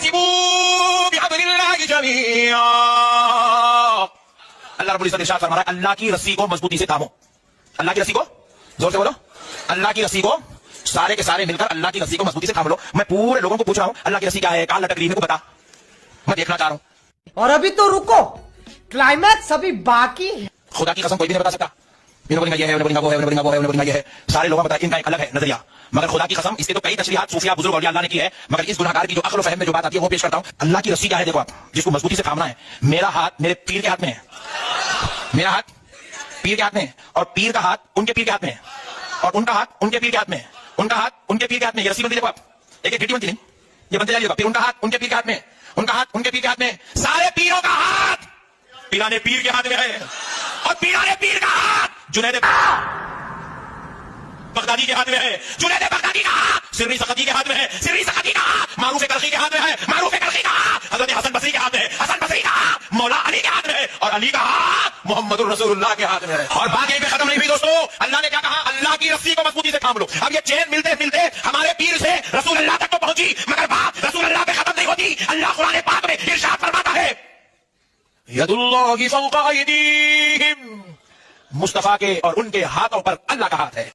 وَاعْتَصِمُوا بِحَبْلِ اللَّهِ جَمِيعًا. اللہ رب العزت ارشاد فرما رہا ہے اللہ کی رسی کو مضبوطی سے تھامو. اللہ کی رسی کو زور سے بولو. اللہ کی رسی کو سارے کے سارے مل کر اللہ کی رسی کو مضبوطی سے تھام لو. میں پورے لوگوں کو پوچھ رہا ہوں اللہ کی رسی کیا ہے؟ کہاں لٹک رہی ہے؟ میرے کو بتا, میں دیکھنا چاہ رہا ہوں. اور ابھی تو رکو, کلائمیکس ابھی باقی ہے. خدا کی قسم کوئی بھی نہیں بتا سکتا. یہ ہے, سارے لوگوں کو بتا, ان کا ایک الگ ہے نظریہ, مگر خدا کی قسم اس کے تو کئی تشریحات صوفیہ بزرگ اولیاء اللہ نے کی ہے, مگر اس گناہگار کی جو عقل و فہم میں جو بات آتی ہے وہ پیش کرتا ہوں. اللہ کی رسی کیا ہے؟ دیکھو آپ, جس کو مضبوطی سے تھامنا ہے. میرا ہاتھ میرے پیر کے ہاتھ میں ہے, میرا ہاتھ پیر کے ہاتھ میں ہے, اور پیر کا ہاتھ ان کے پیر کے ہاتھ میں ہے, اور ان کا ہاتھ ان کے پیر کے ہاتھ میں ہے, ان کا ہاتھ ان کے پیر کے ہاتھ میں. یہ رسی بنتی دیکھو آپ, ایک ایک گھٹی بنتی نہیں, یہ بنتے جائیے گا. پھر ان کا ہاتھ ان کے پیر کے ہاتھ میں, ان کا ہاتھ ان کے پیر کے ہاتھ میں. سارے پیروں کا ہاتھ پیرانے پیر کے ہاتھ میں ہے, اور پیرانے پیر کا ہاتھ جنید بغدادی کے ہاتھ میں ہے, جنید بغدادی کا ہاتھ سری سختی کے ہاتھ میں ہے, سری سختی کا ہاتھ معروف کرخی کے ہاتھ میں ہے, معروف کرخی کا ہاتھ حضرت حسن بصری کے ہاتھ میں ہے, حسن بصری کا ہاتھ مولا علی کے ہاتھ میں ہے, اور علی کا ہاتھ محمد الرسول اللہ کے ہاتھ میں ہے. اور بات یہیں پہ ختم نہیں ہوئی دوستو, اللہ نے کیا کہا؟ اللہ کی رسی کو مضبوطی سے تھام لو. اب یہ چین ملتے ملتے ہمارے پیر سے رسول اللہ تک تو پہنچی, مگر بات رسول اللہ پہ ختم نہیں ہوتی. اللہ قرآن پاک میں ارشاد فرماتا ہے ید اللہ فوق ایدیہم, مصطفیٰ کے اور ان کے ہاتھوں پر اللہ کا ہاتھ ہے.